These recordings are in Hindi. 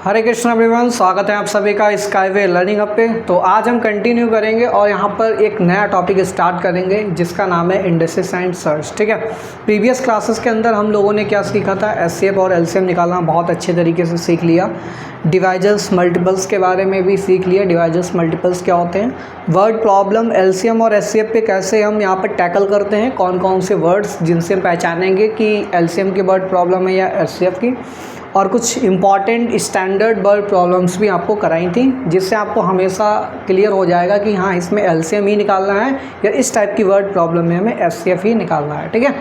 हरे कृष्ण एवरीवन, स्वागत है आप सभी का स्काईवे लर्निंग अप पे। तो आज हम कंटिन्यू करेंगे और यहाँ पर एक नया टॉपिक स्टार्ट करेंगे जिसका नाम है इंडिसेस एंड सर्च। ठीक है, प्रीवियस क्लासेस के अंदर हम लोगों ने क्या सीखा था, एचसीएफ और एलसीएम निकालना बहुत अच्छे तरीके से सीख लिया। डिवाइजर्स मल्टीपल्स के बारे में भी सीख लिया, डिवाइजर्स मल्टीपल्स क्या होते हैं, वर्ड प्रॉब्लम एलसीएम और एचसीएफ पे कैसे हम यहाँ पर टैकल करते हैं, कौन कौन से वर्ड्स जिनसे हम पहचानेंगे कि एलसीएम की वर्ड प्रॉब्लम है या एचसीएफ की, और कुछ इम्पॉर्टेंट स्टैंडर्ड वर्ड प्रॉब्लम्स भी आपको कराई थी जिससे आपको हमेशा क्लियर हो जाएगा कि हाँ इसमें एलसीएम ही निकालना है या इस टाइप की वर्ड प्रॉब्लम में हमें एचसीएफ ही निकालना है। ठीक है,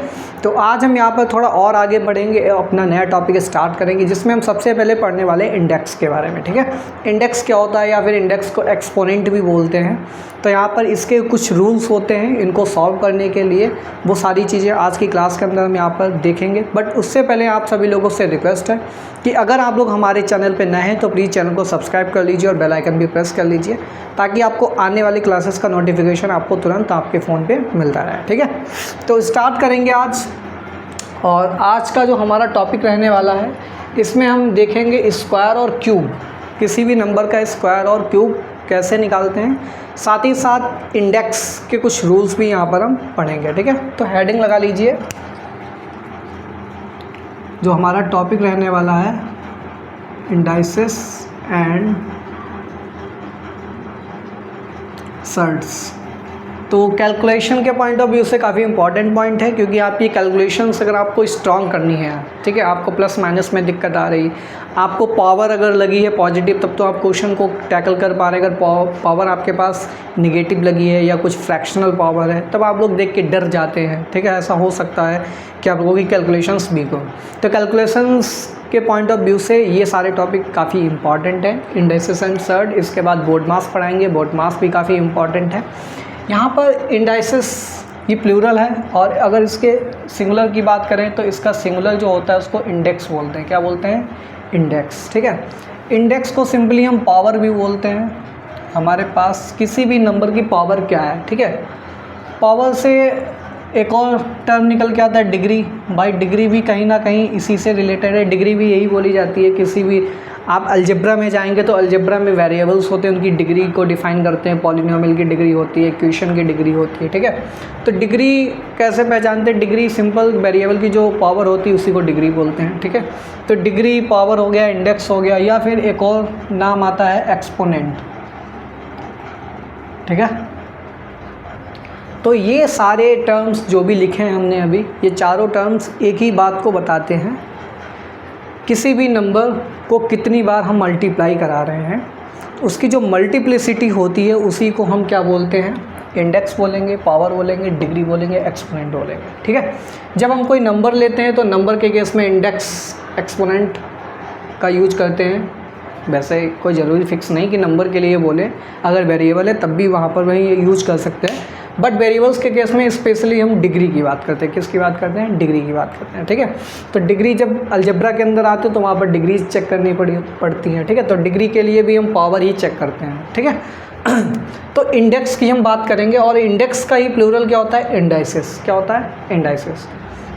तो आज हम यहाँ पर थोड़ा और आगे बढ़ेंगे, अपना नया टॉपिक स्टार्ट करेंगे जिसमें हम सबसे पहले पढ़ने वाले इंडेक्स के बारे में। ठीक है, इंडेक्स क्या होता है या फिर इंडेक्स को एक्सपोनेंट भी बोलते हैं। तो यहाँ पर इसके कुछ रूल्स होते हैं, इनको सॉल्व करने के लिए वो सारी चीज़ें आज की क्लास के अंदर हम यहाँ पर देखेंगे। बट उससे पहले आप सभी लोगों से रिक्वेस्ट है कि अगर आप लोग हमारे चैनल पे नए हैं तो प्लीज़ चैनल को सब्सक्राइब कर लीजिए और बेल आइकन भी प्रेस कर लीजिए ताकि आपको आने वाली क्लासेस का नोटिफिकेशन आपको तुरंत आपके फ़ोन पे मिलता रहे। ठीक है, तो स्टार्ट करेंगे आज। और आज का जो हमारा टॉपिक रहने वाला है इसमें हम देखेंगे स्क्वायर और क्यूब, किसी भी नंबर का स्क्वायर और क्यूब कैसे निकालते हैं, साथ ही साथ इंडेक्स के कुछ रूल्स भी यहाँ पर हम पढ़ेंगे। ठीक है, तो हेडिंग लगा लीजिए, जो हमारा टॉपिक रहने वाला है इंडाइसेस एंड सर्ट्स। तो कैलकुलेशन के पॉइंट ऑफ व्यू से काफ़ी इंपॉर्टेंट पॉइंट है क्योंकि आपकी कैलकुलेशंस अगर आपको स्ट्रॉन्ग करनी है, ठीक है, आपको प्लस माइनस में दिक्कत आ रही, आपको पावर अगर लगी है पॉजिटिव तब तो आप क्वेश्चन को टैकल कर पा रहे। अगर पावर आपके पास निगेटिव लगी है या कुछ फ्रैक्शनल पावर है तब आप लोग देख के डर जाते हैं। ठीक है, ऐसा हो सकता है कि आप लोगों की कैलकुलेशंस वीक हो। तो कैलकुलेशंस के पॉइंट ऑफ व्यू से ये सारे टॉपिक काफ़ी इंपॉर्टेंट हैं, इंडाइसेस एंड सर्ट। इसके बाद बोर्ड मास पढ़ाएंगे, बोर्ड मास भी काफ़ी इंपॉर्टेंट है। यहाँ पर इंडाइसेस ये प्लूरल है और अगर इसके सिंगुलर की बात करें तो इसका सिंगुलर जो होता है उसको इंडेक्स बोलते हैं। क्या बोलते हैं? इंडेक्स। ठीक है, इंडेक्स को सिंपली हम पावर भी बोलते हैं। हमारे पास किसी भी नंबर की पावर क्या है, ठीक है, पावर से एक और टर्म निकल के आता है डिग्री। भाई डिग्री भी कहीं ना कहीं इसी से रिलेटेड है, डिग्री भी यही बोली जाती है। किसी भी आप अलजेब्रा में जाएंगे तो अलजेब्रा में वेरिएबल्स होते हैं, उनकी डिग्री को डिफाइन करते हैं। पॉलिनोमियल की डिग्री होती है, इक्वेशन की डिग्री होती है। ठीक है, तो डिग्री कैसे पहचानते हैं? डिग्री सिंपल वेरिएबल की जो पावर होती है उसी को डिग्री बोलते हैं। ठीक है, तो डिग्री पावर हो गया, इंडेक्स हो गया, या फिर एक और नाम आता है एक्सपोनेंट। ठीक है, तो ये सारे टर्म्स जो भी लिखे हैं हमने अभी, ये चारों टर्म्स एक ही बात को बताते हैं, किसी भी नंबर को कितनी बार हम मल्टीप्लाई करा रहे हैं, उसकी जो मल्टीप्लिसिटी होती है उसी को हम क्या बोलते हैं? इंडेक्स बोलेंगे, पावर बोलेंगे, डिग्री बोलेंगे, एक्सपोनेंट बोलेंगे। ठीक है, जब हम कोई नंबर लेते हैं तो नंबर के केस में इंडेक्स एक्सपोनेंट का यूज करते हैं। वैसे कोई ज़रूरी फिक्स नहीं कि नंबर के लिए बोले, अगर वेरिएबल है तब भी वहाँ पर वही यूज कर सकते हैं। बट वेरिएबल्स के केस में स्पेशली हम डिग्री की बात करते हैं। किसकी बात करते हैं? डिग्री की बात करते हैं। ठीक है, तो डिग्री जब अलजेब्रा के अंदर आते हो तो वहाँ पर डिग्री चेक करनी पड़ती हैं। ठीक है, तो डिग्री के लिए भी हम पावर ही चेक करते हैं। ठीक है, तो इंडेक्स की हम बात करेंगे और इंडेक्स का ही प्लूरल क्या होता है? इंडाइसेस। क्या होता है? इंडाइसेस।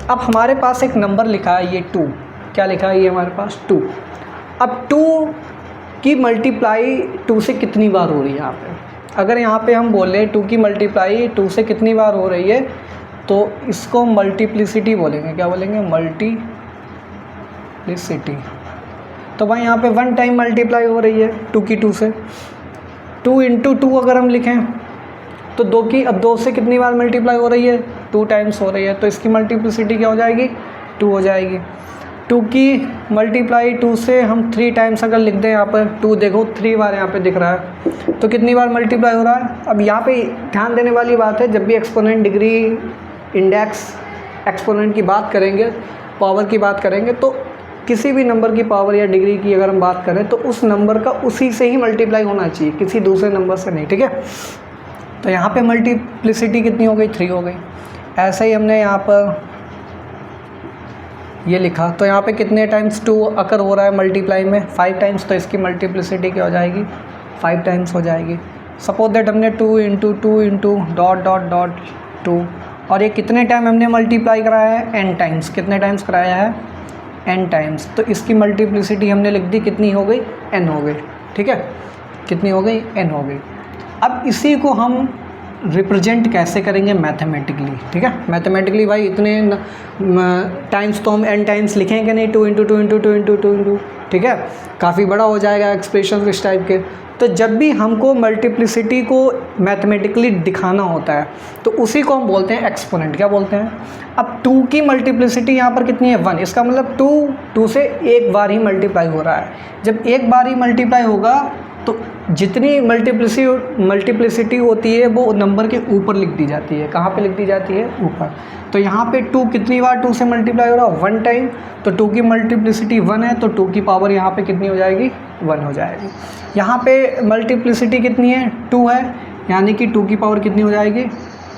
अब हमारे पास एक नंबर लिखा है, ये 2। क्या लिखा है? ये हमारे पास 2। अब 2 की मल्टीप्लाई 2 से कितनी बार हो रही है यहाँ पे? अगर यहाँ पे हम बोलें 2 की मल्टीप्लाई 2 से कितनी बार हो रही है तो इसको मल्टीप्लिसिटी बोलेंगे। क्या बोलेंगे? मल्टीप्लिसिटी। तो भाई यहाँ पे 1 टाइम मल्टीप्लाई हो रही है 2 की 2 से। 2 इंटू 2 अगर हम लिखें तो 2 की, अब 2 से कितनी बार मल्टीप्लाई हो रही है? 2 टाइम्स हो रही है, तो इसकी मल्टीप्लिसिटी क्या हो जाएगी? 2 हो जाएगी। 2 की मल्टीप्लाई 2 से हम 3 टाइम्स अगर लिख दें, यहाँ पर 2 देखो 3 बार यहाँ पे दिख रहा है, तो कितनी बार मल्टीप्लाई हो रहा है? अब यहाँ पे ध्यान देने वाली बात है, जब भी एक्सपोनेंट, डिग्री, इंडेक्स, एक्सपोनेंट की बात करेंगे, पावर की बात करेंगे, तो किसी भी नंबर की पावर या डिग्री की अगर हम बात करें तो उस नंबर का उसी से ही मल्टीप्लाई होना चाहिए, किसी दूसरे नंबर से नहीं। ठीक है, तो यहाँ पर मल्टीप्लिसिटी कितनी हो गई? 3 हो गई। ऐसे ही हमने यहाँ पर ये लिखा, तो यहाँ पे कितने टाइम्स 2 अकर हो रहा है मल्टीप्लाई में? 5 टाइम्स, तो इसकी मल्टीप्लिसिटी क्या हो जाएगी? 5 टाइम्स हो जाएगी। सपोज दैट हमने 2 into 2 into dot dot dot 2, और ये कितने टाइम हमने मल्टीप्लाई कराया है? n times. कितने टाइम्स कराया है? n टाइम्स, तो इसकी मल्टीप्लिसिटी हमने लिख दी, कितनी हो गई, n हो गई, ठीक है, कितनी हो गई, n हो गई। अब इसी को हम रिप्रेजेंट कैसे करेंगे मैथमेटिकली, ठीक है, मैथमेटिकली भाई इतने टाइम्स तो हम n टाइम्स लिखेंगे नहीं, 2 × 2 × 2 × 2 × 2, ठीक है, काफ़ी बड़ा हो जाएगा एक्सप्रेशन इस टाइप के। तो जब भी हमको मल्टीप्लिसिटी को मैथमेटिकली दिखाना होता है तो उसी को हम बोलते हैं एक्सपोनेंट। क्या बोलते हैं? अब 2 की मल्टीप्लिसिटी यहाँ पर कितनी है, 1, इसका मतलब 2 से एक बार ही मल्टीप्लाई हो रहा है। जब एक बार ही मल्टीप्लाई होगा तो जितनी मल्टीप्लिसिटी होती है वो नंबर के ऊपर लिख दी जाती है। कहाँ पे लिख दी जाती है? ऊपर। तो यहाँ पे 2 कितनी बार 2 से मल्टीप्लाई हो रहा है? 1 टाइम। तो 2 की मल्टीप्लिसिटी 1 है तो 2 की पावर यहाँ पे कितनी हो जाएगी? 1 हो जाएगी। यहाँ पे मल्टीप्लिसिटी कितनी है? 2 है, यानी कि 2 की पावर कितनी हो जाएगी?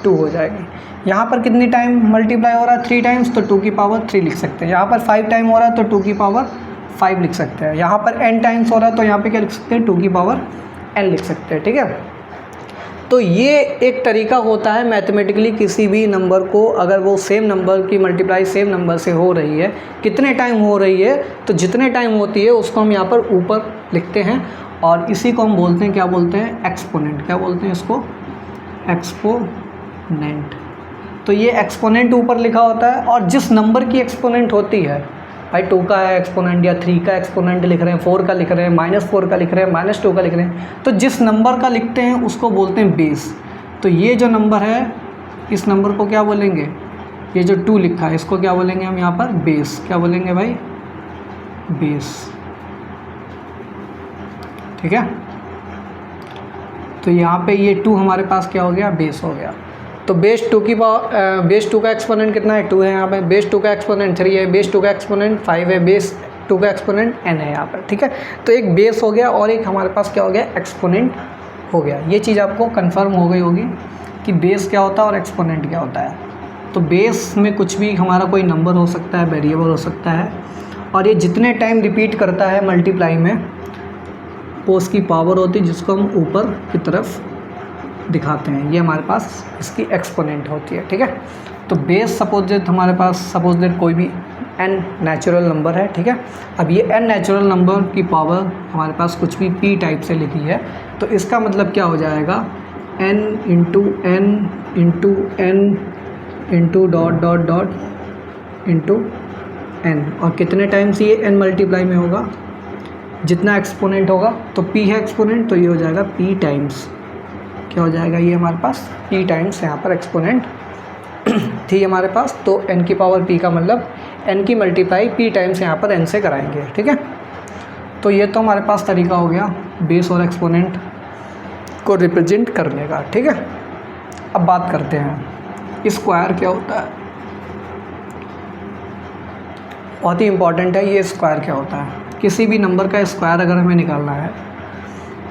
2 हो जाएगी। यहाँ पर कितनी टाइम मल्टीप्लाई हो रहा है? 3 टाइम्स, तो 2 की पावर 3 लिख सकते हैं। यहाँ पर 5 टाइम हो रहा है तो 2 की पावर 5 लिख सकते हैं। यहाँ पर n टाइम्स हो रहा है तो यहाँ पे क्या लिख सकते हैं? 2 की पावर n लिख सकते हैं, ठीक है। तो ये एक तरीका होता है मैथमेटिकली किसी भी नंबर को, अगर वो सेम नंबर की मल्टीप्लाई सेम नंबर से हो रही है, कितने टाइम हो रही है, तो जितने टाइम होती है उसको हम यहाँ पर ऊपर लिखते हैं और इसी को हम बोलते हैं, क्या बोलते हैं? एक्सपोनेंट। क्या बोलते हैं इसको? एक्सपोनेंट। तो ये एक्सपोनेंट ऊपर लिखा होता है और जिस नंबर की एक्सपोनेंट होती है, भाई 2 का एक्सपोनेंट या 3 का एक्सपोनेंट लिख रहे हैं, 4 का लिख रहे हैं, -4 का लिख रहे हैं, -2 का लिख रहे हैं, तो जिस नंबर का लिखते हैं उसको बोलते हैं बेस। तो ये जो नंबर है इस नंबर को क्या बोलेंगे? ये जो 2 लिखा है इसको क्या बोलेंगे हम यहाँ पर? बेस। क्या बोलेंगे भाई? बेस, ठीक है। तो यहाँ पे ये 2 हमारे पास क्या हो गया? बेस हो गया। तो बेस 2 की पावर, बेस 2 का एक्सपोनेंट कितना है? 2 है यहाँ पे। बेस 2 का एक्सपोनेंट 3 है, बेस 2 का एक्सपोनेंट 5 है, बेस 2 का एक्सपोनेंट n है यहाँ पर, ठीक है। तो एक बेस हो गया और एक हमारे पास क्या हो गया? एक्सपोनेंट हो गया। ये चीज़ आपको कंफर्म हो गई होगी कि बेस क्या होता है और एक्सपोनेंट क्या होता है। तो बेस में कुछ भी हमारा कोई नंबर हो सकता है, वेरिएबल हो सकता है, और ये जितने टाइम रिपीट करता है मल्टीप्लाई में वो उसकी पावर होती है, जिसको हम ऊपर की तरफ दिखाते हैं। ये हमारे पास इसकी एक्सपोनेंट होती है, ठीक है। तो बेस हमारे पास सपोज दैट कोई भी n नेचुरल नंबर है, ठीक है। अब ये n नेचुरल नंबर की पावर हमारे पास कुछ भी p टाइप से लिखी है, तो इसका मतलब क्या हो जाएगा? n into n into n into dot dot dot into n, और कितने टाइम्स ये n मल्टीप्लाई में होगा? जितना एक्सपोनेंट होगा, तो p है एक्सपोनेंट, तो ये हो जाएगा p टाइम्स, क्या हो जाएगा? ये हमारे पास p टाइम्स यहाँ पर एक्सपोनेंट थी हमारे पास। तो n की पावर p का मतलब n की मल्टीप्लाई p टाइम्स यहाँ पर n से कराएंगे, ठीक है। तो ये तो हमारे पास तरीका हो गया बेस और एक्सपोनेंट को रिप्रेजेंट करने का, ठीक है। अब बात करते हैं स्क्वायर क्या होता है। बहुत ही इम्पॉर्टेंट है ये स्क्वायर क्या होता है। किसी भी नंबर का स्क्वायर अगर हमें निकालना है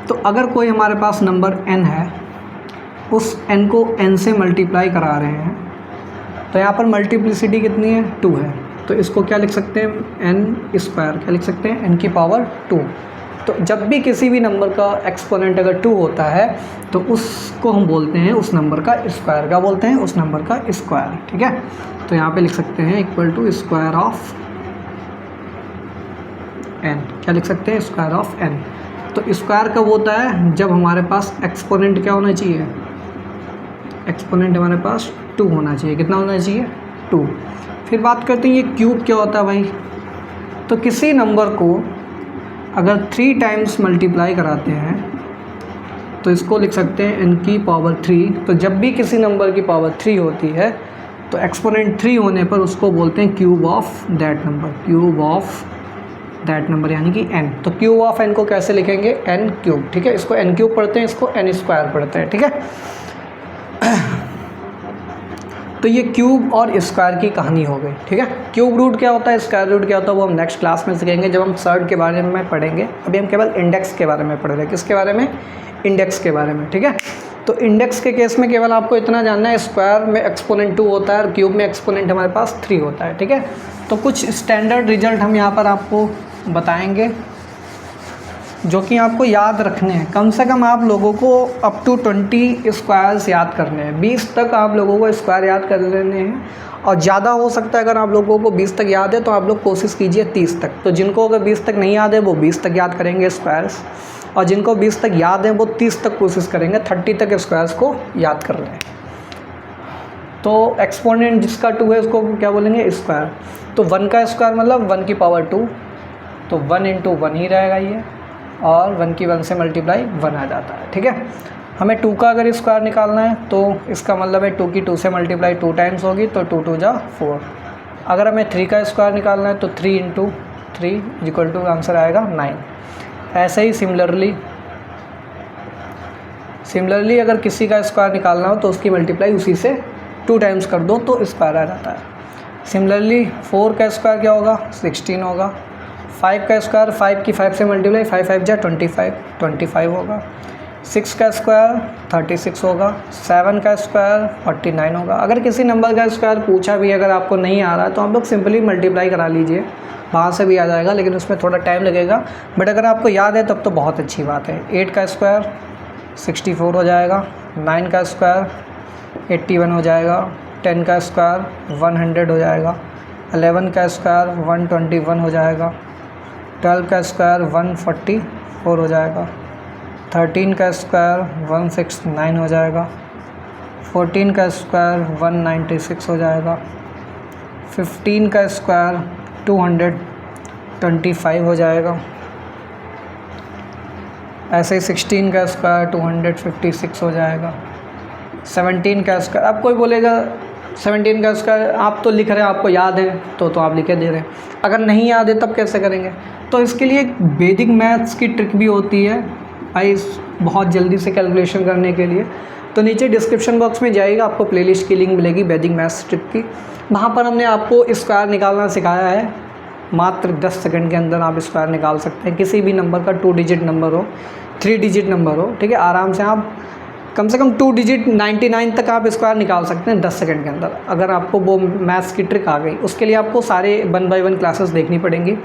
तो अगर कोई हमारे पास नंबर n है, उस n को n से मल्टीप्लाई करा रहे हैं, तो यहाँ पर मल्टीप्लिसिटी कितनी है? 2 है। तो इसको क्या लिख सकते हैं? n square. क्या लिख सकते हैं? n की पावर 2। तो जब भी किसी भी नंबर का एक्सपोनेंट अगर 2 होता है तो उसको हम बोलते हैं उस नंबर का स्क्वायर। क्या बोलते हैं? उस नंबर का स्क्वायर, ठीक है। तो यहाँ पे लिख सकते हैं equal to square of n। क्या लिख सकते हैं? Square of n। तो स्क्वायर कब होता है? जब हमारे पास एक्सपोनेंट क्या होना चाहिए? एक्सपोनेंट हमारे पास 2 होना चाहिए। कितना होना चाहिए? 2। फिर बात करते हैं ये क्यूब क्या होता है भाई। तो किसी नंबर को अगर 3 टाइम्स मल्टीप्लाई कराते हैं तो इसको लिख सकते हैं n की पावर 3। तो जब भी किसी नंबर की पावर 3 होती है तो एक्सपोनेंट 3 होने पर उसको बोलते हैं cube of that number. Cube of that number यानी कि n। तो क्यूब ऑफ n को कैसे लिखेंगे? n क्यूब, ठीक है। इसको n क्यूब पढ़ते हैं, इसको n स्क्वायर पढ़ते हैं, ठीक है। तो ये क्यूब और स्क्वायर की कहानी हो गई, ठीक है। क्यूब रूट क्या होता है, स्क्वायर रूट क्या होता है, वो हम नेक्स्ट क्लास में सीखेंगे जब हम सर्ड के बारे में पढ़ेंगे। अभी हम केवल इंडेक्स के बारे में पढ़ रहे हैं। किसके बारे में? इंडेक्स के बारे में, ठीक है। तो इंडेक्स के केस में केवल आपको इतना जानना है, स्क्वायर में एक्सपोनेंट 2 होता है और क्यूब में एक्सपोनेंट हमारे पास 3 होता है, ठीक है। तो कुछ स्टैंडर्ड रिजल्ट हम यहाँ पर आपको बताएंगे जो कि आपको याद रखने हैं। कम से कम आप लोगों को अप टू 20 स्क्वायर्स याद करने हैं, 20 तक आप लोगों को स्क्वायर याद कर लेने हैं। और ज़्यादा हो सकता है, अगर आप लोगों को 20 तक याद है तो आप लोग कोशिश कीजिए 30 तक। तो जिनको अगर 20 तक नहीं याद है वो 20 तक याद करेंगे स्क्वायर्स, और जिनको 20 तक याद है वो 30 तक कोशिश करेंगे 30 तक स्क्वायर्स को याद कर लें। तो एक्सपोनेंट जिसका 2 है उसको क्या बोलेंगे? स्क्वायर। तो 1 का स्क्वायर मतलब 1 की पावर 2, तो 1 इंटू 1 ही रहेगा ये, और 1 की 1 से मल्टीप्लाई 1 आ जाता है। ठीक है, हमें 2 का अगर स्क्वायर निकालना है तो इसका मतलब है 2 की 2 से मल्टीप्लाई 2 टाइम्स होगी, तो 2 2 जा 4। अगर हमें 3 का स्क्वायर निकालना है तो 3 इंटू 3 इक्वल टू आंसर आएगा 9। ऐसे ही सिमिलरली अगर किसी का स्क्वायर निकालना हो तो उसकी मल्टीप्लाई उसी से 2 टाइम्स कर दो तो स्क्वायर आ जाता है। सिमिलरली 4 का स्क्वायर क्या होगा? 16 होगा। 5 का स्क्वायर 5 की 5 से मल्टीप्लाई 5 5 जा 25 होगा। 6 का स्क्वायर 36 होगा। 7 का स्क्वायर 49 होगा। अगर किसी नंबर का स्क्वायर पूछा भी अगर आपको नहीं आ रहा है तो आप लोग सिंपली मल्टीप्लाई करा लीजिए, वहाँ से भी आ जाएगा, लेकिन उसमें थोड़ा टाइम लगेगा। बट अगर आपको याद है तब तो बहुत अच्छी बात है। 8 का स्क्वायर 64 हो जाएगा। 9 का स्क्वायर 81 हो जाएगा। 10 का स्क्वायर 100 हो जाएगा। 11 का स्क्वायर 121 हो जाएगा। 12 का स्क्वायर 144 हो जाएगा। 13 का स्क्वायर 169 हो जाएगा। 14 का स्क्वायर 196 हो जाएगा। 15 का स्क्वायर 225 हो जाएगा। ऐसे ही 16 का स्क्वायर 256 हो जाएगा। 17 का स्क्वायर, अब कोई बोलेगा 17 का स्क्वायर आप तो लिख रहे हैं, आपको याद है तो आप लिखे दे रहे हैं, अगर नहीं याद है तब कैसे करेंगे? तो इसके लिए एक वैदिक मैथ्स की ट्रिक भी होती है भाई, बहुत जल्दी से कैलकुलेशन करने के लिए। तो नीचे डिस्क्रिप्शन बॉक्स में जाइएगा, आपको प्लेलिस्ट की लिंक मिलेगी वैदिक मैथ्स ट्रिक की। वहाँ पर हमने आपको स्क्वायर निकालना सिखाया है। मात्र 10 सेकंड के अंदर आप स्क्वायर निकाल सकते हैं, किसी भी नंबर का 2 डिजिट नंबर हो, 3 डिजिट नंबर हो। ठीक है, आराम से आप कम से कम 2 डिजिट 99 तक आप स्क्वायर निकाल सकते हैं 10 सेकंड के अंदर, अगर आपको वो मैथ्स की ट्रिक आ गई। उसके लिए आपको सारे 1 बाय 1 क्लासेस देखनी पड़ेंगी,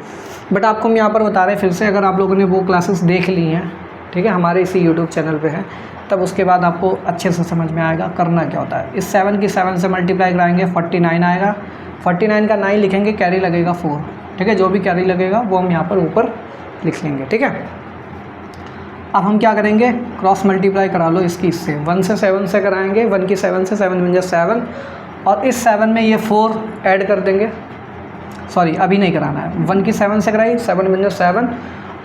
बट आपको हम यहाँ पर बता रहे हैं फिर से, अगर आप लोगों ने वो क्लासेस देख ली हैं, ठीक है, हमारे इसी यूट्यूब चैनल पे है, तब उसके बाद आपको अच्छे से समझ में आएगा करना क्या होता है। इस 7 की 7 से मल्टीप्लाई कराएंगे 49 आएगा। 49 का 9 लिखेंगे, कैरी लगेगा 4। ठीक है, जो भी कैरी लगेगा वो हम यहाँ पर ऊपर लिख लेंगे। ठीक है, अब हम क्या करेंगे? क्रॉस मल्टीप्लाई करा लो इसकी इससे। 1 से 7 से कराएंगे, 1 की 7 से 7 बन जाए 7, और इस 7 में ये 4 ऐड कर देंगे। सॉरी, अभी नहीं कराना है। 1 की 7 से कराई, 7 बन जाए 7,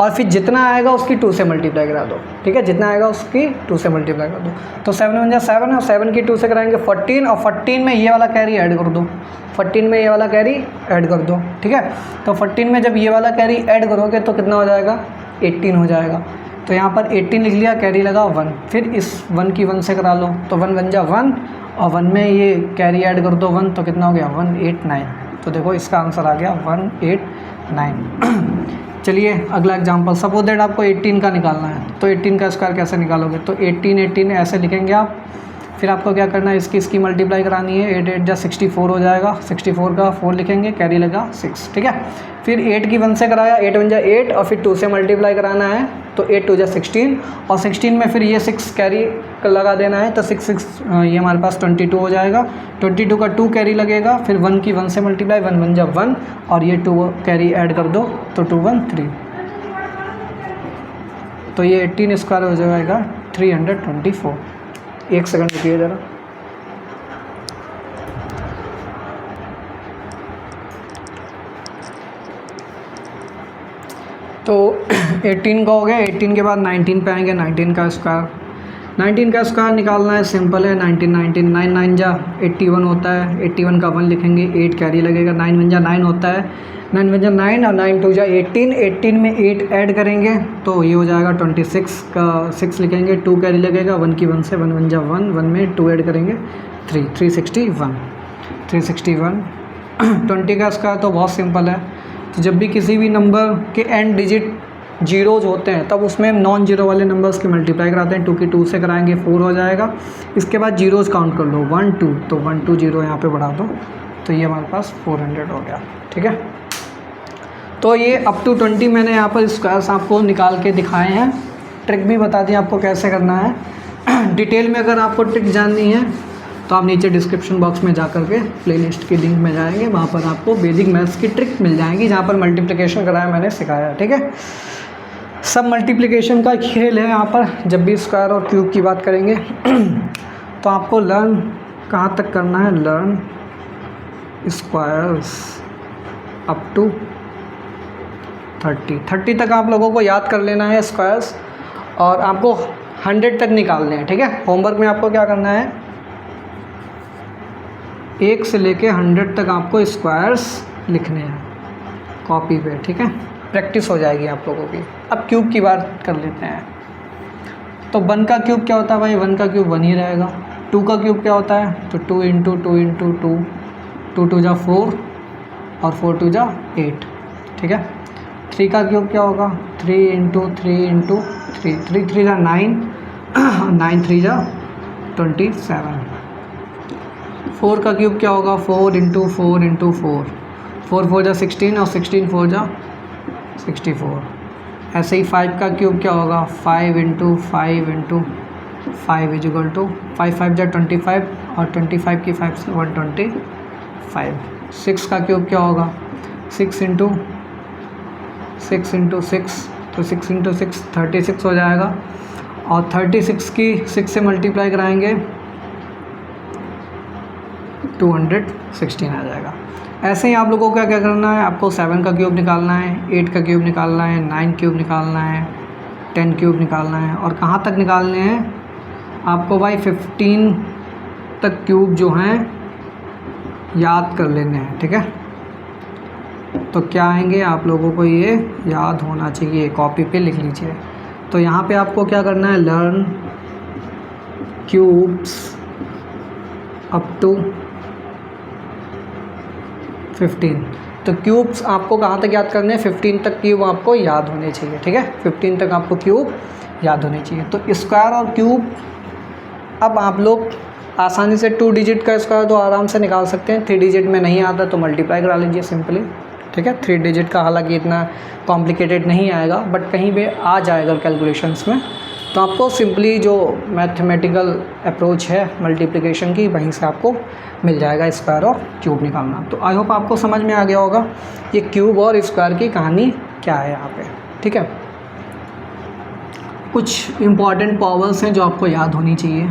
और फिर जितना आएगा उसकी 2 से मल्टीप्लाई करा दो। ठीक है, जितना आएगा उसकी 2 से मल्टीप्लाई कर दो, तो 7 बन जाए 7, और 7 की 2 से कराएंगे 14, और 14 में ये वाला कैरी ऐड कर दो। 14 में ये वाला कैरी ऐड कर दो। ठीक है, तो 14 में जब ये वाला कैरी ऐड करोगे तो कितना हो जाएगा? 18 हो जाएगा। तो यहाँ पर 18 लिख लिया, कैरी लगा 1, फिर इस 1 की 1 से करा लो, तो 1 बन जा 1, और 1 में ये कैरी ऐड कर दो 1, तो कितना हो गया? 189। तो देखो इसका आंसर आ गया 189। चलिए अगला एग्जांपल, सपोज दैट आपको 18 का निकालना है, तो 18 का स्क्वायर कैसे निकालोगे? तो 18 ऐसे लिखेंगे आप, फिर आपको क्या करना है? इसकी मल्टीप्लाई करानी है। 8 8 जा 64 हो जाएगा। 64 का 4 लिखेंगे, कैरी लगा 6। ठीक है, फिर 8 की 1 से कराया, 8 बन जा 8, और फिर 2 से मल्टीप्लाई कराना है, तो 8 2 जा 16, और 16 में फिर ये 6 कैरी लगा देना है, तो 6 ये हमारे पास 22 हो जाएगा। 22 का 2 कैरी लगेगा, फिर 1 की 1 से मल्टीप्लाई, 1 बन जा 1, और ये 2 कैरी ऐड कर दो, तो 2 1 3, तो ये 18 स्क्वायर हो जाएगा 324। 1 सेकंड रुकिए ज़रा। तो 18 का हो गया। 18 के बाद 19 पे आएंगे। 19 का स्क्वायर निकालना है, सिंपल है। 19 19 9 9 जा 81 होता है। 81 का 1 लिखेंगे, 8 कैरी लगेगा, 9 बन जा 9 होता है। 9 बन जा 9, और 9 2 जा 18। 18 में 8 ऐड करेंगे तो ये हो जाएगा 26 का 6 लिखेंगे, 2 कैरी लगेगा, 1 की 1 से 1 बन जा 1, 1 में 2 ऐड करेंगे 3, 361। 20 का स्क्वायर तो बहुत सिंपल है। तो जब भी किसी भी नंबर के एंड डिजिट जीरोज होते हैं तब उसमें नॉन जीरो वाले नंबर्स की मल्टीप्लाई कराते हैं। 2 की 2 से कराएंगे 4 हो जाएगा। इसके बाद जीरोज़ काउंट कर लो, 1 2, तो 1 2 0 यहाँ पे बढ़ा दो, तो ये हमारे पास 400 हो गया। ठीक है, तो ये अप टू 20 मैंने यहाँ पर स्क्वायर्स आपको निकाल के दिखाए हैं, ट्रिक भी बता दी आपको कैसे करना है। डिटेल में अगर आपको ट्रिक जाननी है तो आप नीचे डिस्क्रिप्शन बॉक्स में जा कर के प्लेलिस्ट की लिंक में जाएंगे, वहाँ पर आपको वैदिक मैथ्स की ट्रिक मिल जाएगी, जहाँ पर मल्टीप्लिकेशन कराया मैंने सिखाया, ठीक है। सब मल्टीप्लिकेशन का खेल है यहाँ पर। जब भी स्क्वायर और क्यूब की बात करेंगे तो आपको लर्न कहाँ तक करना है, लर्न स्क्वायर्स अप टू 30 तक आप लोगों को याद कर लेना है स्क्वायर्स, और आपको 100 तक निकालने हैं, ठीक है। होमवर्क में आपको क्या करना है, 1 से लेके 100 तक आपको स्क्वायर्स लिखने हैं कॉपी पे, ठीक है। प्रैक्टिस हो जाएगी आप लोगों की। अब क्यूब की बात कर लेते हैं। तो 1 का क्यूब क्या होता है भाई, 1 का क्यूब 1 ही रहेगा। 2 का क्यूब क्या होता है, तो 2 इंटू 2 इंटू 2, 2 2 जा 4 और 4 2 जा 8, ठीक है। 3 का क्यूब क्या होगा, 3 इंटू 3 इंटू 3, 3 3 जा 9, 9 3 जा 27। 4 का क्यूब क्या होगा, 4 इंटू 4 इंटू 4, 4 4 जा 16 और 16 4 जा 64। ऐसे ही 5 का क्यूब क्या होगा, 5 into 5 into 5 is equal to 5 5 जा 25 और 25 की 5 से 125। 6 का क्यूब क्या होगा, 6 इंटू 6 इंटू 6, तो 6 इंटू 6 36 हो जाएगा, और 36 की 6 से मल्टीप्लाई कराएंगे 216 आ जाएगा। ऐसे ही आप लोगों को क्या क्या करना है, आपको 7 का क्यूब निकालना है, 8 का क्यूब निकालना है, 9 क्यूब निकालना है, 10 क्यूब निकालना है, और कहाँ तक निकालने हैं आपको भाई 15 तक क्यूब जो हैं याद कर लेने हैं, ठीक है। तो क्या आएंगे आप लोगों को, ये याद होना चाहिए, कॉपी पे लिख लीजिए। तो यहाँ पे आपको क्या करना है, लर्न क्यूब्स अप टू 15। तो क्यूब्स आपको कहाँ तक याद करने हैं, 15 तक क्यूब आपको याद होने चाहिए, ठीक है। 15 तक आपको क्यूब याद होने चाहिए। तो स्क्वायर और क्यूब अब आप लोग आसानी से 2 डिजिट का स्क्वायर तो आराम से निकाल सकते हैं, 3 डिजिट में नहीं आता तो मल्टीप्लाई करा लीजिए सिंपली, ठीक है। 3 डिजिट का हालांकि इतना कॉम्प्लिकेटेड नहीं आएगा, बट कहीं पे आ जाएगा कैलकुलेशंस में। तो आपको सिंपली जो मैथमेटिकल अप्रोच है मल्टीप्लिकेशन की, वहीं से आपको मिल जाएगा स्क्वायर और क्यूब निकालना। तो आई होप आपको समझ में आ गया होगा ये क्यूब और स्क्वायर की कहानी क्या है यहाँ पे, ठीक है। कुछ इम्पॉर्टेंट पावर्स हैं जो आपको याद होनी चाहिए,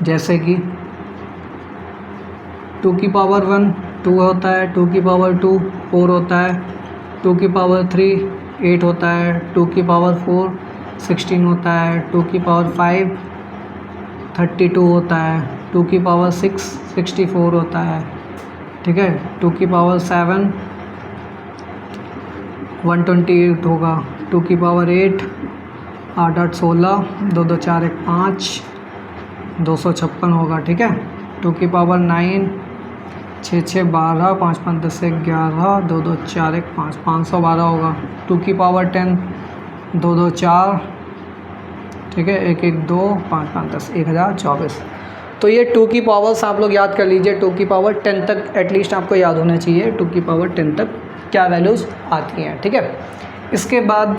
जैसे कि 2 की पावर 1 2 होता है, 2 की पावर 2 4 होता है, 2 की पावर 3 8 होता है, 2 की पावर 4 16 होता है, 2 की पावर 5 32 होता है, 2 की पावर 6 64 होता है, ठीक है। 2 की पावर 7 128 होगा, 2 की पावर 8 8 8 16, 2 2 4 1 5 256 होगा, ठीक है। 2 की पावर 9 6 6 12 5 5 10 11 2 2 4 1 5 512 होगा। 2 की पावर 10 2 2 4, ठीक है, 1 1 2 5 5 10 1024। तो ये 2 की पावर्स आप लोग याद कर लीजिए। 2 की पावर 10 तक एटलीस्ट आपको याद होना चाहिए, 2 की पावर 10 तक क्या वैल्यूज़ आती हैं, ठीक है। इसके बाद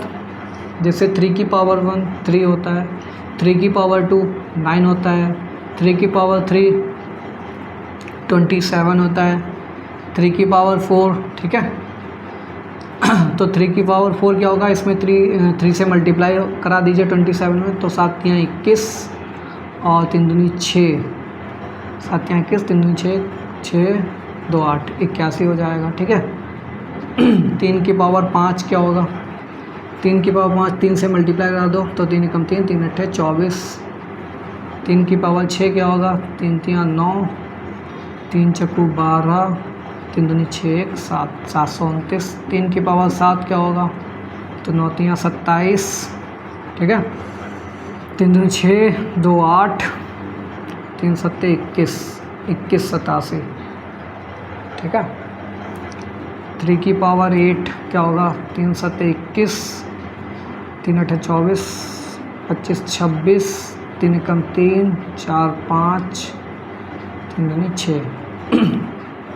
जैसे 3 की पावर 1 3 होता है, 3 की पावर 2 9 होता है, 3 की पावर 3 27 होता है, 3 की पावर 4, ठीक है। तो 3 की पावर 4 क्या होगा, इसमें 3 से मल्टीप्लाई करा दीजिए 27 में, तो 7 तियाँ 21 और 3 दूनी 6, 7 तियाँ 21 3 दूनी 6 6 2 8 81 हो जाएगा, ठीक है। 3 की पावर 5 क्या होगा, 3 की पावर 5 3 से मल्टीप्लाई करा दो तो 3 एकम 3 3 अट्ठे 24। 3 की पावर 6 क्या होगा, 3 तियाँ 9 3 चक्कू 12 3 दूनी 6 1 7 729। 3 की पावर 7 क्या होगा, तो 9 तियाँ 27, ठीक है। 3 दूनी 6 2 8 3 सत्ते 21 21 87, ठीक है। 3 की पावर 8 क्या होगा, 3 सत्ते 21 3 अट्ठे 24 25 26 3 एकम 3 4 5 3 दूनी 6।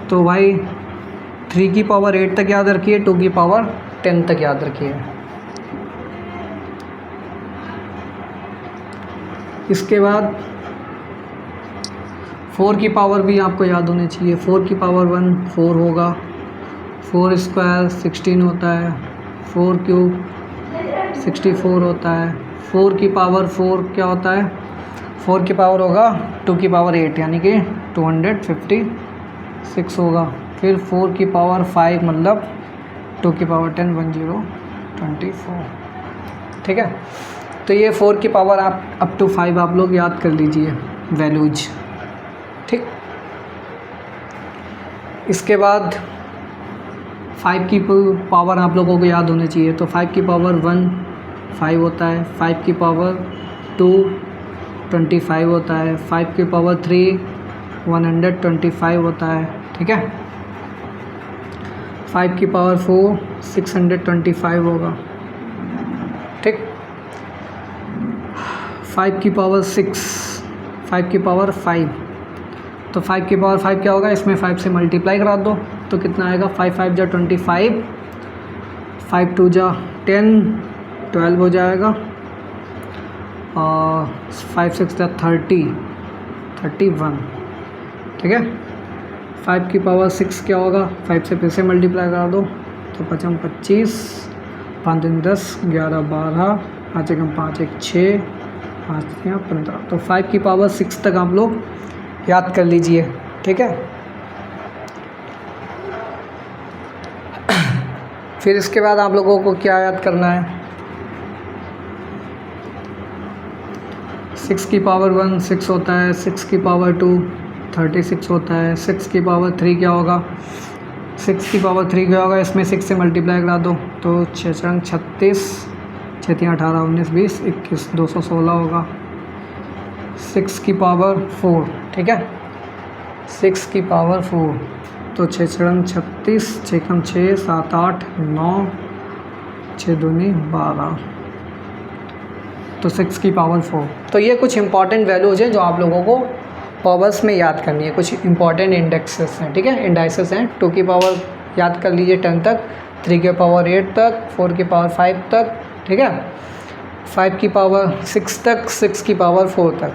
तो भाई 3 की पावर 8 तक याद रखिए, 2 की पावर 10 तक याद रखिए। इसके बाद 4 की पावर भी आपको याद होनी चाहिए। 4 की पावर 1 4 होगा, 4 स्क्वायर 16 होता है, 4 क्यूब 64 होता है। 4 की पावर 4 क्या होता है, 4 की पावर होगा 2 की पावर 8 यानी कि 256 होगा। फिर 4 की पावर 5 मतलब 2 की पावर 10 1024, ठीक है। तो ये 4 की पावर आप अप टू 5 आप लोग याद कर लीजिए वैल्यूज, ठीक। इसके बाद 5 की पावर आप लोगों को याद होनी चाहिए। तो 5 की पावर 1 5 होता है, 5 की पावर 2 25 होता है, 5 की पावर 3 125 होता है, ठीक है। 5 की पावर 4 625 होगा, ठीक। 5 की पावर 6, 5 की पावर 5, तो 5 की पावर 5 क्या होगा, इसमें 5 से मल्टीप्लाई करा दो तो कितना आएगा, 5 5 जा 25, 5 2 जा 10 12 हो जाएगा, और 5 6 जा 30 31, ठीक है। 5 की पावर 6 क्या होगा, 5 से फिर से मल्टीप्लाई करा दो तो 5 25, 5 3 10 11 12, 5 1 5 1 6, 5 3 15। तो 5 की पावर 6 तक आप लोग याद कर लीजिए, ठीक है। फिर इसके बाद आप लोगों को क्या याद करना है, 6 की पावर 1 6 होता है, 6 की पावर 2 36 होता है, 6 की पावर 3 क्या होगा, 6 की पावर 3 क्या होगा, इसमें 6 से मल्टीप्लाई करा दो तो 6 36, 6 3 18 19 20 21 216 होगा। 6 की पावर 4, ठीक है, 6 की पावर 4 तो 6 36, 6 कम 6 7 8 9, 6 दूनी 12, तो 6 की पावर 4। तो ये कुछ इंपॉर्टेंट वैल्यूज़ हैं जो आप लोगों को पावर्स में याद करनी है, कुछ इंपॉर्टेंट इंडेक्सेस हैं, ठीक है, इंडाइसेस हैं। 2 की पावर याद कर लीजिए 10 तक, 3 की पावर 8 तक, 4 की पावर 5 तक, ठीक है, 5 की पावर 6 तक, 6 की पावर 4 तक।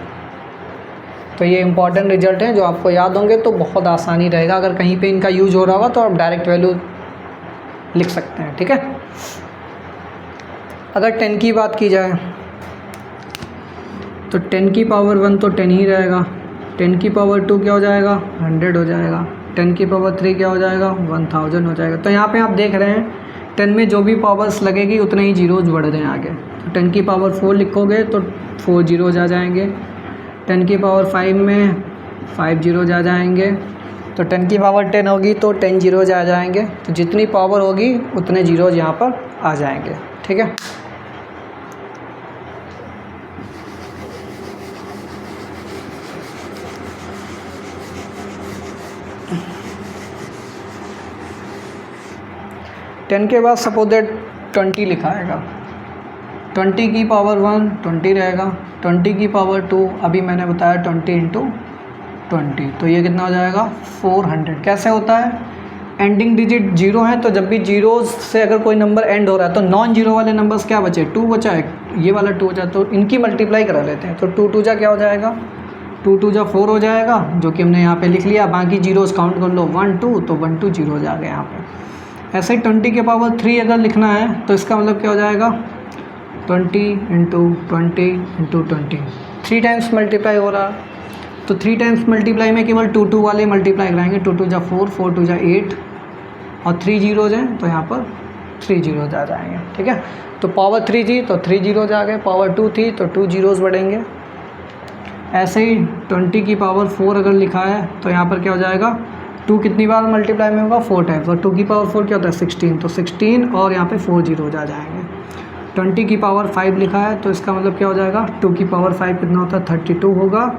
तो ये इंपॉर्टेंट रिजल्ट हैं जो आपको याद होंगे तो बहुत आसानी रहेगा। अगर कहीं पे इनका यूज हो रहा होगा तो आप डायरेक्ट वैल्यू लिख सकते हैं, ठीक है। अगर 10 की बात की जाए तो 10 की पावर 1 तो 10 ही रहेगा, 10 की पावर 2 क्या हो जाएगा, 100 हो जाएगा, 10 की पावर 3 क्या हो जाएगा, 1000 हो जाएगा। तो यहाँ पे आप देख रहे हैं 10 में जो भी पावर्स लगेगी उतने ही जीरोज बढ़ रहे हैं आगे। तो 10 की पावर 4 लिखोगे तो 4 जीरोज आ जाएंगे, 10 की पावर 5 में 5 जीरोज आ जाएंगे, तो 10 की पावर 10 होगी तो 10 जीरोज आ जाएंगे। तो जितनी पावर होगी उतने जीरोज यहाँ पर आ जाएंगे, ठीक है। टेन के बाद सपोज दैट 20 लिखा आएगा, 20 की पावर 1 20 रहेगा, 20 की पावर 2 अभी मैंने बताया 20 इंटू 20, तो ये कितना हो जाएगा 400। कैसे होता है, एंडिंग डिजिट जीरो है तो जब भी जीरो से अगर कोई नंबर एंड हो रहा है तो नॉन जीरो वाले नंबर्स क्या बचे, 2 बचा है, ये वाला 2 बचा, तो इनकी मल्टीप्लाई करा लेते हैं। तो 2 2 जा क्या हो जाएगा, 2 2 जा 4 हो जाएगा, जो कि हमने यहाँ पे लिख लिया। बाकी जीरोस काउंट कर लो 1 2, तो 1 2 जीरोज आ गए यहाँ पे। ऐसे ही 20 के पावर 3 अगर लिखना है तो इसका मतलब क्या हो जाएगा, 20 इंटू 20 इंटू 20, 3 टाइम्स मल्टीप्लाई हो रहा है। तो 3 टाइम्स मल्टीप्लाई में केवल 2 2 वाले मल्टीप्लाई कराएंगे, 2 2 जा 4 4 2 जा 8 और 3 जीरोज हैं तो यहाँ पर 3 जीरोज आ जाएंगे, ठीक है। तो पावर 3 थी तो 3 जीरोज आ गए, पावर 2 थी तो 2 जीरोज बढ़ेंगे। ऐसे ही 20 की पावर 4 अगर लिखा है तो यहाँ पर क्या हो जाएगा, 2 कितनी बार मल्टीप्लाई में होगा, 4 टाइम्स, और 2 की पावर 4 क्या होता है 16, तो 16 और यहाँ पे 4 जीरोज आ जाएंगे। 20 की पावर 5 लिखा है तो इसका मतलब क्या हो जाएगा, 2 की पावर 5 कितना होता है 32 होगा,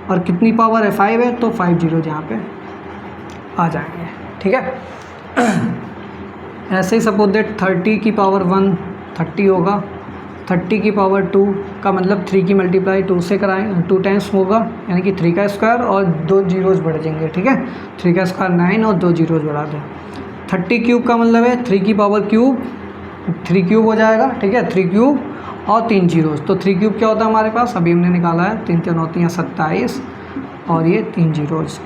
और कितनी पावर है 5 है तो 5 जीरोज यहाँ पे आ जाएंगे, ठीक है। ऐसे ही सपोज दैट 30 की पावर 1 30 होगा, 30 की पावर 2 का मतलब 3 की मल्टीप्लाई 2 से कराएं, 2 टाइम्स होगा यानी कि 3 का स्क्वायर और 2 जीरोज बढ़ जाएंगे, ठीक है। 3 का स्क्वायर 9 और 2 जीरोज बढ़ा दो। 30 क्यूब का मतलब है 3 की पावर क्यूब, 3 क्यूब हो जाएगा, ठीक है, 3 क्यूब और 3 जीरोज़। तो 3 क्यूब क्या होता है हमारे पास, अभी हमने निकाला है, 3 3 होती हैं 27 और ये 3 जीरोज़।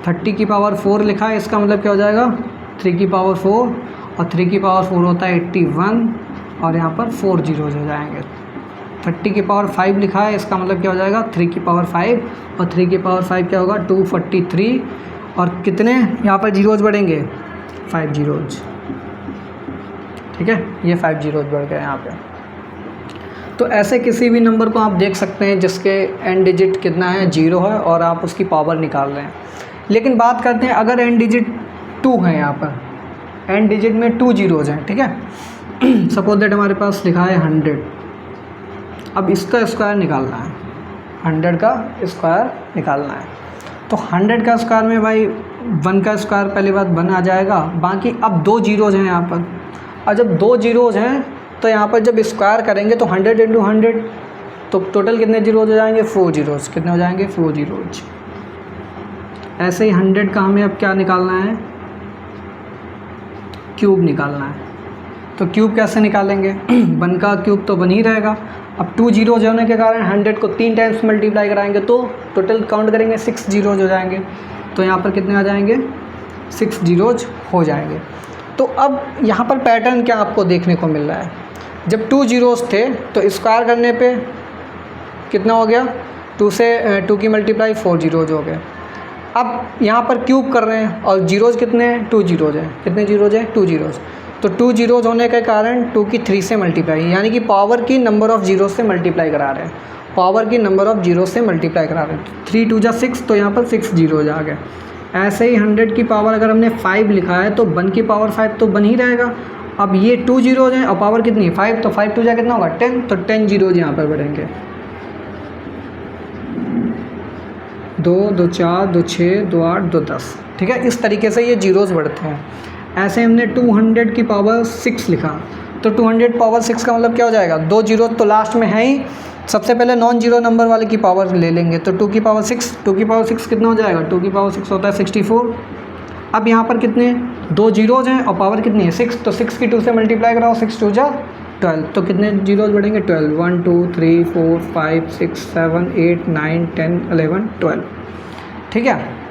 30 की पावर 4 लिखा है, इसका मतलब क्या हो जाएगा 3 की पावर 4 और 3 की पावर 4 होता है 81 और यहाँ पर 4 जीरोज़ हो जाएंगे। 30 की पावर 5 लिखा है, इसका मतलब क्या हो जाएगा 3 की पावर 5 और 3 की पावर 5 क्या होगा 243 और कितने यहाँ पर जीरोज़ बढ़ेंगे 5 जीरोज़, ठीक है, ये 5 जीरोज़ बढ़ गए यहाँ पे। तो ऐसे किसी भी नंबर को आप देख सकते हैं जिसके एंड डिजिट कितना है 0 है और आप उसकी पावर निकाल रहे हैं। लेकिन बात करते हैं अगर एंड डिजिट 2 है, यहाँ पर एंड डिजिट में 2 जीरोज़ हैं, ठीक है। सपोज दैट हमारे पास लिखा है 100, अब इसका स्क्वायर निकालना है, 100 का स्क्वायर निकालना है। तो 100 का स्क्वायर में भाई 1 का स्क्वायर पहली बात 1 आ जाएगा, बाकी अब 2 जीरोज़ हैं यहाँ पर, और जब 2 जीरोज़ हैं तो यहाँ पर जब स्क्वायर करेंगे तो 100 × 100 तो टोटल कितने जीरोज़ हो जाएंगे 4 जीरोज़, कितने हो जाएंगे 4 जीरोज़। ऐसे ही 100 का हमें अब क्या निकालना है, क्यूब निकालना है। तो क्यूब कैसे निकालेंगे 1 का क्यूब तो 1 ही रहेगा। अब 2 जीरोज़ होने के कारण 100 को 3 टाइम्स मल्टीप्लाई कराएंगे तो टोटल काउंट करेंगे 6 जीरोज़ हो जाएंगे। तो यहाँ पर कितने आ जाएंगे 6 जीरोज़ हो जाएंगे। तो अब यहाँ पर पैटर्न क्या आपको देखने को मिल रहा है, जब 2 जीरोज़ थे तो स्क्वायर करने पे कितना हो गया 2 से 2 की मल्टीप्लाई 4 जीरोज़ हो गए। अब यहाँ पर क्यूब कर रहे हैं और जीरोज़ कितने हैं 2 जीरोज़ हैं, कितने जीरोज़ हैं 2 जीरोज़। तो 2 जीरोज़ होने के कारण 2 की 3 से मल्टीप्लाई, यानी कि पावर की नंबर ऑफ़ जीरो से मल्टीप्लाई करा रहे हैं, पावर की नंबर ऑफ़ जीरो से मल्टीप्लाई करा रहे हैं। 3 2 जा 6 तो यहाँ पर 6 जीरोज़ आ गए। ऐसे ही 100 की पावर अगर हमने 5 लिखा है तो 1 की पावर 5 तो 1 ही रहेगा। अब ये 2 जीरोज़ हैं और पावर कितनी है 5, तो 5 2 जा कितना होगा 10, तो 10 जीरोज़ यहाँ पर बढ़ेंगे। 2 2 4 2 6 2 8 2 10, ठीक है, इस तरीके से ये जीरोज़ बढ़ते हैं। ऐसे हमने 200 की पावर 6 लिखा, तो 200 पावर 6 का मतलब क्या हो जाएगा 2 जीरो तो लास्ट में है ही, सबसे पहले नॉन जीरो नंबर वाले की पावर ले लेंगे। तो 2 की पावर 6, 2 की पावर 6 कितना हो जाएगा 2 की पावर 6 होता है 64। अब यहाँ पर कितने 2 जीरोज़ हैं और पावर कितनी है 6, तो 6 की 2 से मल्टीप्लाई कराओ, 6 2 जा 12, तो कितने जीरोज़ बढ़ेंगे 12, 1 2 3 4 5 6 7 8 9 10 11 12, ठीक है।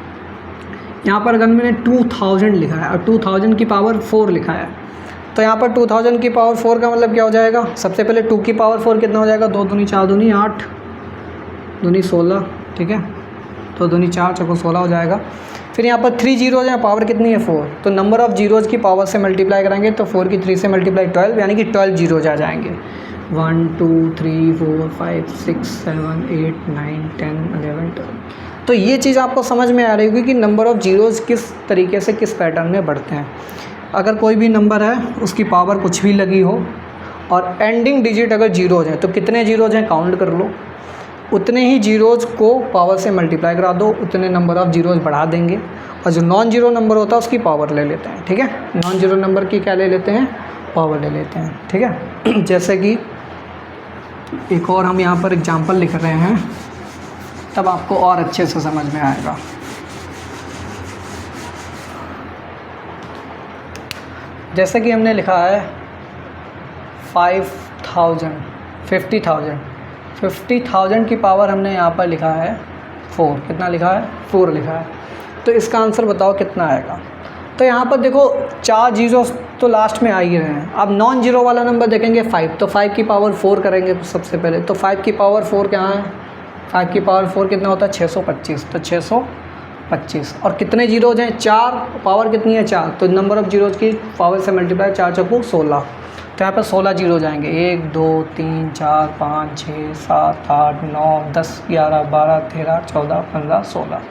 यहाँ पर अगर मैंने 2000 लिखा है और 2000 की पावर 4 लिखा है, तो यहाँ पर 2000 की पावर 4 का मतलब क्या हो जाएगा, सबसे पहले 2 की पावर 4 कितना हो जाएगा 2 दूनी 4 दूनी 8 दूनी 16, ठीक है, तो दूनी 4 चौको 16 हो जाएगा। फिर यहाँ पर 3 जीरोज़ हैं, पावर कितनी है 4, तो नंबर ऑफ़ जीरोज़ की पावर से मल्टीप्लाई कराएंगे तो 4 की 3 से मल्टीप्लाई 12, यानी कि 12 जीरोज़ आ जाएंगे। 1 2 3 4 5 6 7 8 9 10 11 12। तो ये चीज़ आपको समझ में आ रही होगी कि नंबर ऑफ़ जीरोज़ किस तरीके से किस पैटर्न में बढ़ते हैं। अगर कोई भी नंबर है उसकी पावर कुछ भी लगी हो और एंडिंग डिजिट अगर जीरोज़ हैं तो कितने जीरोज़ हैं काउंट कर लो, उतने ही जीरोज़ को पावर से मल्टीप्लाई करा दो, उतने नंबर ऑफ़ जीरोज़ बढ़ा देंगे, और जो नॉन जीरो नंबर होता है उसकी पावर ले लेते हैं, ठीक है, नॉन जीरो नंबर की क्या ले लेते हैं पावर ले लेते हैं, ठीक है। जैसे कि एक और हम यहाँ पर एग्जांपल लिख रहे हैं, तब आपको और अच्छे से समझ में आएगा। जैसे कि हमने लिखा है 5000 50,000 की पावर हमने यहाँ पर लिखा है 4, कितना लिखा है 4 लिखा है, तो इसका आंसर बताओ कितना आएगा। तो यहाँ पर देखो 4 जीरो तो लास्ट में आ ही रहे हैं। अब नॉन जीरो वाला नंबर देखेंगे 5, तो 5 की पावर 4 करेंगे सबसे पहले, तो 5 की पावर 4 क्या है 5 की पावर 4 कितना होता है 625, तो 625 और कितने जीरोज़ हैं 4, पावर कितनी है 4, तो नंबर ऑफ़ जीरोज़ की पावर से मल्टीप्लाई 4 चौको 16, तो यहाँ पर 16 जीरो जाएंगे 1 2 3 4 5 6 7 8 9 10 11 12 13 14 15 16।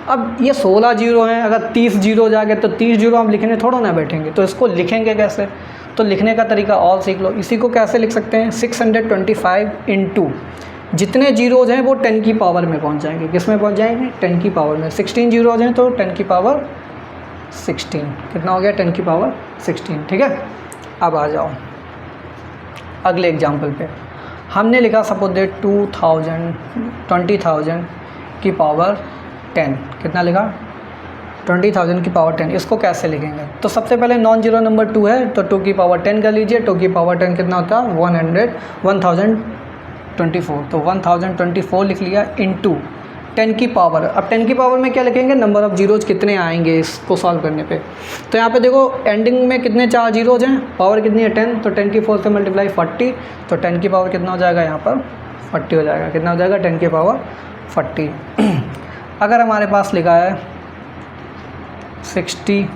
अब ये 16 जीरो हैं, अगर 30 जीरो जाएंगे तो 30 जीरो हम लिखने थोड़ा ना बैठेंगे, तो इसको लिखेंगे कैसे, तो लिखने का तरीका और सीख लो। इसी को कैसे लिख सकते हैं 625 इंटू जितने जीरोज़ हैं वो 10 की पावर में पहुंच जाएंगे, किस में पहुंच जाएंगे 10 की पावर में। 16 जीरोज़ हैं तो 10 की पावर 16, कितना हो गया 10 की पावर 16, ठीक है। अब आ जाओ अगले एग्जाम्पल पे, हमने लिखा सपोज दैट 20,000 की पावर 10, कितना लिखा 20,000 की पावर 10, इसको कैसे लिखेंगे? तो सबसे पहले नॉन जीरो नंबर 2 है तो 2 की पावर 10 कर लीजिए। 2 की पावर 10 कितना होता है? 1024। तो 1024 लिख लिया इंटू 10 की पावर। अब 10 की पावर में क्या लिखेंगे? नंबर ऑफ़ जीरोज कितने आएंगे इसको सॉल्व करने पे। तो यहाँ पे देखो एंडिंग में कितने 4 जीरोज हैं, पावर कितनी है 10, तो 10 की 4 से मल्टीप्लाई 40, तो 10 की पावर कितना हो जाएगा यहाँ पर? 40 हो जाएगा। कितना हो जाएगा? 10 की पावर 40। अगर हमारे पास लिखा है 60,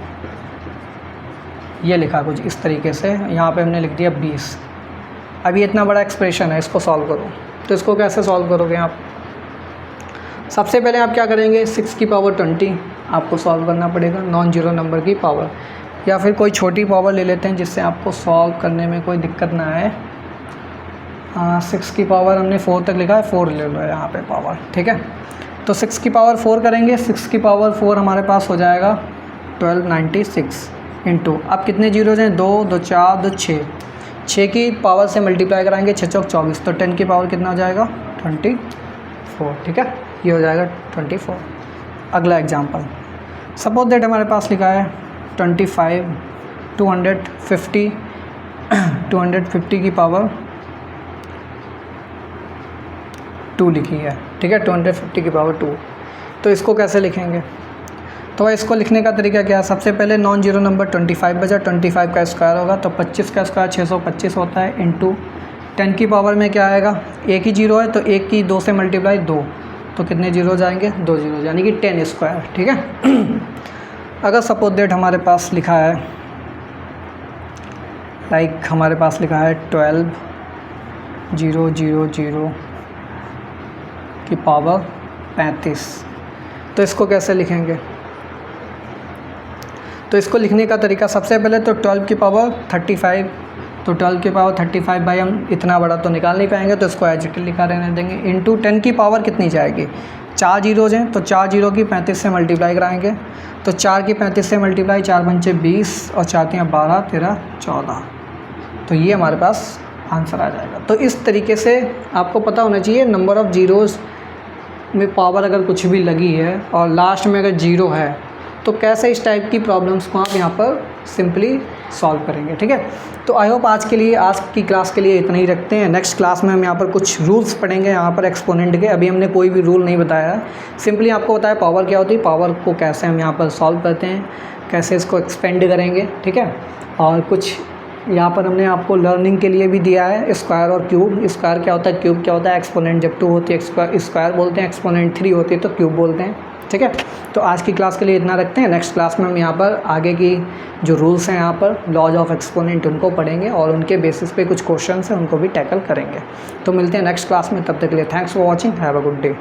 ये लिखा कुछ इस तरीके से, यहाँ पे हमने लिख दिया 20। अब ये इतना बड़ा एक्सप्रेशन है, इसको सॉल्व करो। तो इसको कैसे सॉल्व करोगे आप? सबसे पहले आप क्या करेंगे? 6 की पावर 20 आपको सॉल्व करना पड़ेगा, नॉन जीरो नंबर की पावर, या फिर कोई छोटी पावर ले लेते हैं जिससे आपको सॉल्व करने में कोई दिक्कत ना आए। 6 की पावर हमने 4 तक लिखा है, 4 ले लो यहाँ पे पावर, ठीक है। तो 6 की पावर 4 करेंगे, 6 की पावर 4 हमारे पास हो जाएगा 1296 इंटू, अब कितने जीरोज हैं? 2 2 4 2 6, 6 की पावर से मल्टीप्लाई कराएंगे, 6 चौक 24, तो 10 की पावर कितना हो जाएगा? 24, ठीक है, ये हो जाएगा 24। अगला एग्जांपल, सपोज दैट हमारे पास लिखा है 25 250 की पावर 2 लिखी है, ठीक है, 250 की पावर 2। तो इसको कैसे लिखेंगे? तो इसको लिखने का तरीका क्या है? सबसे पहले नॉन जीरो नंबर 25 बचा, 25 का स्क्वायर होगा तो 25 का स्क्वायर 625 होता है, इंटू 10 की पावर में क्या आएगा? एक ही जीरो है तो एक की 2 से मल्टीप्लाई 2, तो कितने जीरो जाएंगे? 2 जीरो, यानी कि 10 स्क्वायर, ठीक है। अगर सपोज दैट हमारे पास लिखा है हमारे पास लिखा है 12,000 की पावर 35, तो इसको कैसे लिखेंगे? तो इसको लिखने का तरीका सबसे पहले तो 12 की पावर 35, तो 12 की पावर 35 भाई हम इतना बड़ा तो निकाल नहीं पाएंगे तो इसको एज इट इज लिखा रहने देंगे, इंटू 10 की पावर कितनी जाएगी? 4 जीरोज हैं तो 4 जीरो की 35 से मल्टीप्लाई कराएंगे, तो 4 की 35 से मल्टीप्लाई, 4 पंचे 20 और 4 तियाँ 12 13 14, तो ये हमारे पास आंसर आ जाएगा। तो इस तरीके से आपको पता होना चाहिए नंबर ऑफ़ जीरोज़ में पावर अगर कुछ भी लगी है और लास्ट में अगर जीरो है तो कैसे इस टाइप की प्रॉब्लम्स को आप यहाँ पर सिंपली सॉल्व करेंगे, ठीक है। तो आई होप आज की क्लास के लिए इतना ही रखते हैं। नेक्स्ट क्लास में हम यहाँ पर कुछ रूल्स पढ़ेंगे यहाँ पर एक्सपोनेंट के। अभी हमने कोई भी रूल नहीं बताया है, सिंपली आपको बताया पावर क्या होती है, पावर को कैसे हम यहाँ पर सॉल्व करते हैं, कैसे इसको एक्सपेंड करेंगे, ठीक है। और कुछ यहाँ पर हमने आपको लर्निंग के लिए भी दिया है स्क्वायर और क्यूब। स्क्वायर क्या होता है, क्यूब क्या होता है, एक्सपोनेंट जब 2 होती है स्क्वायर बोलते हैं, एक्सपोनेंट 3 होती है तो क्यूब बोलते हैं, ठीक है। तो आज की क्लास के लिए इतना रखते हैं। नेक्स्ट क्लास में हम यहाँ पर आगे की जो रूल्स हैं यहाँ पर लॉज ऑफ एक्सपोनेंट उनको पढ़ेंगे और उनके बेसिस पे कुछ क्वेश्चंस हैं उनको भी टैकल करेंगे। तो मिलते हैं नेक्स्ट क्लास में, तब तक के लिए thanks for watching, have a good day.